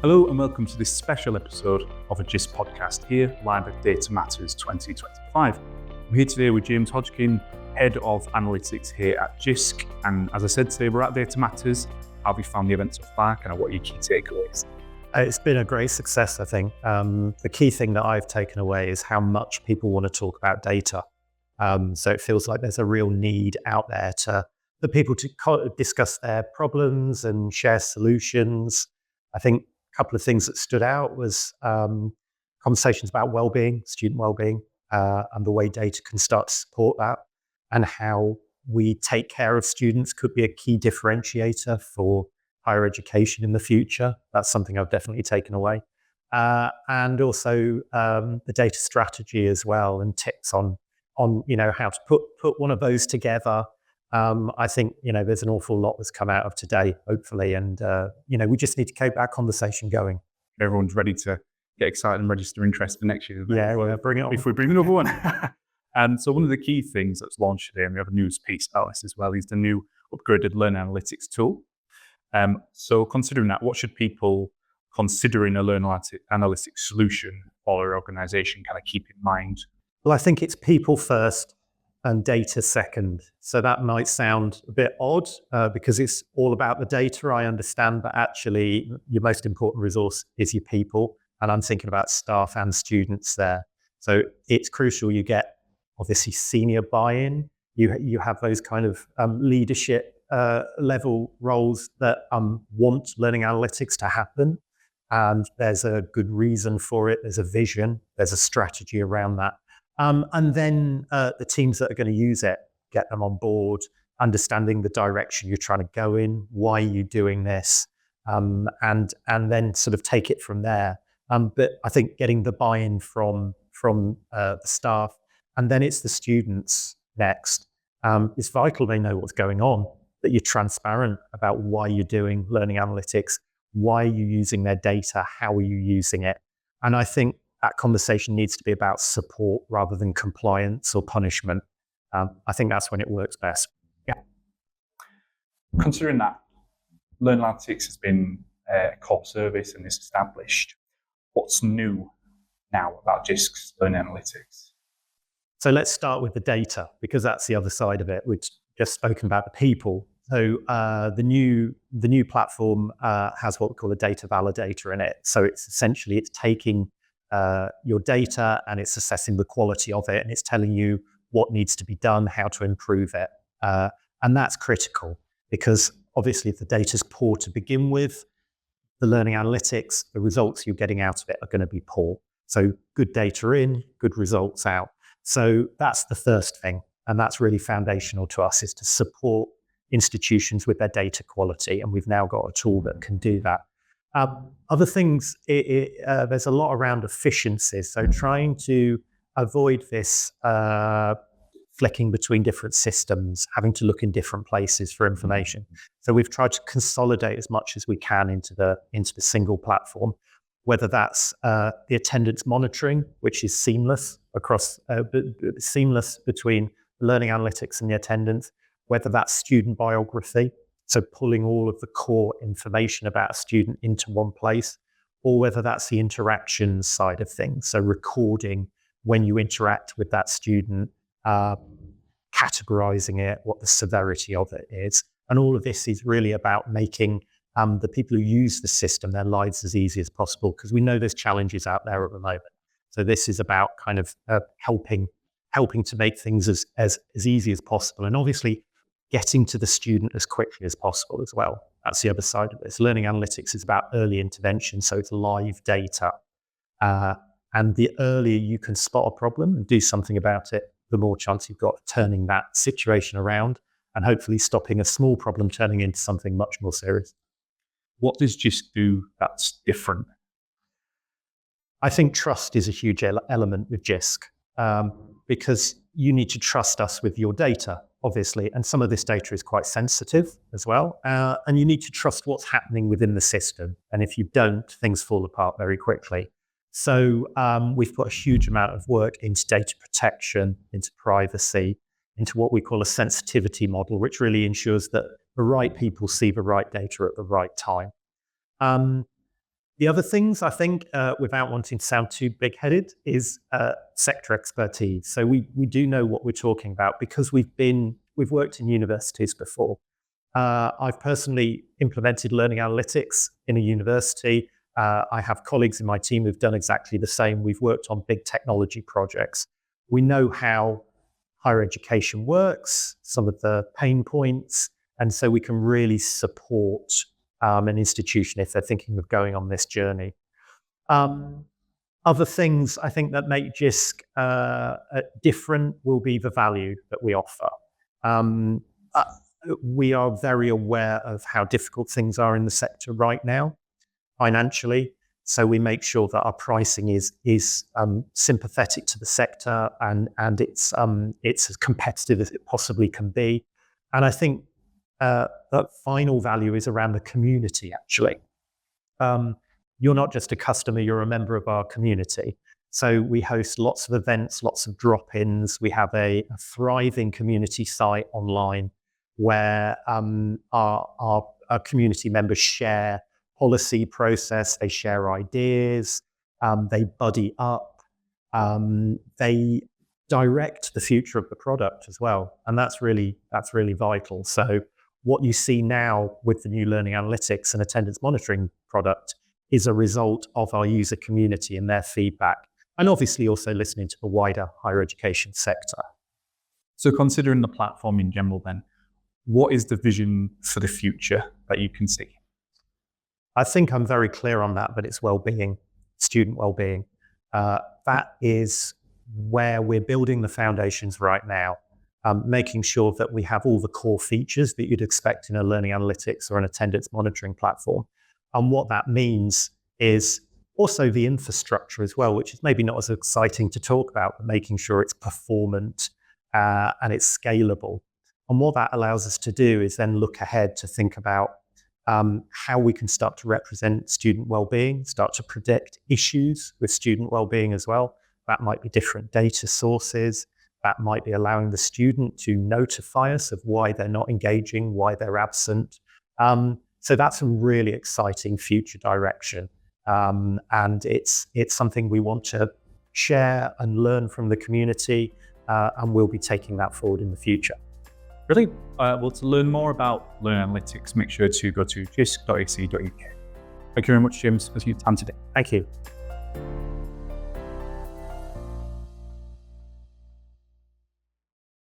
Hello and welcome to this special episode of a Jisc podcast here, live at Data Matters 2025. I'm here today with James Hodgkin, Head of Analytics here at Jisc. And as I said today, we're at Data Matters. How have you found the event so far? Kind of what are your key takeaways? It's been a great success, I think. The key thing that I've taken away is how much people want to talk about data. So it feels like there's a real need out there for people to discuss their problems and share solutions. I think a couple of things that stood out was conversations about well-being, student well-being, and the way data can start to support that, and how we take care of students could be a key differentiator for higher education in the future. That's something I've definitely taken away. And also the data strategy as well, and tips on how to put one of those together. I think there's an awful lot that's come out of today, hopefully, and we just need to keep that conversation going. Everyone's ready to get excited and register interest for next year. Yeah, well, bring it on. If we bring another one. And so one of the key things that's launched today, and we have a news piece about this as well, is the new upgraded Learn Analytics tool. So considering that, what should people considering a Learn Analytics solution for their organisation kind of keep in mind? Well, I think it's people first and data second. So that might sound a bit odd because it's all about the data, I understand, but actually your most important resource is your people. And I'm thinking about staff and students there. So it's crucial you get, obviously, senior buy-in. You have those kind of leadership level roles that want learning analytics to happen. And there's a good reason for it. There's a vision. There's a strategy around that. And then the teams that are going to use it, get them on board, understanding the direction you're trying to go in, why you're doing this, and then sort of take it from there. But I think getting the buy-in from the staff, and then it's the students next. It's vital they know what's going on, that you're transparent about why you're doing learning analytics, why are you using their data, how are you using it. And I think that conversation needs to be about support rather than compliance or punishment. I think that's when it works best. Yeah. Considering that Learn Analytics has been a core service and is established, what's new now about Jisc's Learn Analytics? So let's start with the data, because that's the other side of it. We've just spoken about the people. So the new platform has what we call a data validator in it. So it's taking your data and it's assessing the quality of it, and it's telling you what needs to be done, how to improve it. And that's critical because obviously if the data's poor to begin with, the learning analytics, the results you're getting out of it are going to be poor. So good data in, good results out. So that's the first thing. And that's really foundational to us, is to support institutions with their data quality. And we've now got a tool that can do that. Other things, there's a lot around efficiency. So trying to avoid this flicking between different systems, having to look in different places for information. So we've tried to consolidate as much as we can into the single platform, whether that's the attendance monitoring, which is seamless between learning analytics and the attendance, whether that's student biography, so pulling all of the core information about a student into one place, or whether that's the interactions side of things, so recording when you interact with that student, categorizing it, what the severity of it is. And all of this is really about making the people who use the system, their lives as easy as possible, because we know there's challenges out there at the moment. So this is about kind of helping to make things as easy as possible, and obviously getting to the student as quickly as possible as well. That's the other side of this. Learning analytics is about early intervention, so it's live data. And the earlier you can spot a problem and do something about it, the more chance you've got of turning that situation around and hopefully stopping a small problem turning into something much more serious. What does Jisc do that's different? I think trust is a huge element with Jisc, because you need to trust us with your data, obviously, and some of this data is quite sensitive as well, and you need to trust what's happening within the system, and if you don't, things fall apart very quickly. So we've put a huge amount of work into data protection, into privacy, into what we call a sensitivity model, which really ensures that the right people see the right data at the right time. The other things, I think, without wanting to sound too big-headed, is sector expertise. So we do know what we're talking about because we've worked in universities before. I've personally implemented learning analytics in a university. I have colleagues in my team who've done exactly the same. We've worked on big technology projects. We know how higher education works, some of the pain points, and so we can really support an institution if they're thinking of going on this journey. Other things I think that make Jisc different will be the value that we offer. We are very aware of how difficult things are in the sector right now, financially. So we make sure that our pricing is sympathetic to the sector and it's as competitive as it possibly can be. And I think that final value is around the community, actually. You're not just a customer, you're a member of our community. So we host lots of events, lots of drop-ins. We have a thriving community site online where our community members share policy process, they share ideas, they buddy up, they direct the future of the product as well. And that's really vital. So what you see now with the new learning analytics and attendance monitoring product is a result of our user community and their feedback, and obviously also listening to the wider higher education sector. So considering the platform in general then, what is the vision for the future that you can see? I think I'm very clear on that, but it's well-being, student well-being. That is where we're building the foundations right now, making sure that we have all the core features that you'd expect in a learning analytics or an attendance monitoring platform. And what that means is also the infrastructure as well, which is maybe not as exciting to talk about, but making sure it's performant and it's scalable. And what that allows us to do is then look ahead to think about how we can start to represent student well-being, start to predict issues with student well-being as well. That might be different data sources. That might be allowing the student to notify us of why they're not engaging, why they're absent. So that's a really exciting future direction. And it's something we want to share and learn from the community, and we'll be taking that forward in the future. Brilliant. Well, to learn more about Learn Analytics, make sure to go to jisc.ac.uk. Thank you very much, James, for your time today. Thank you.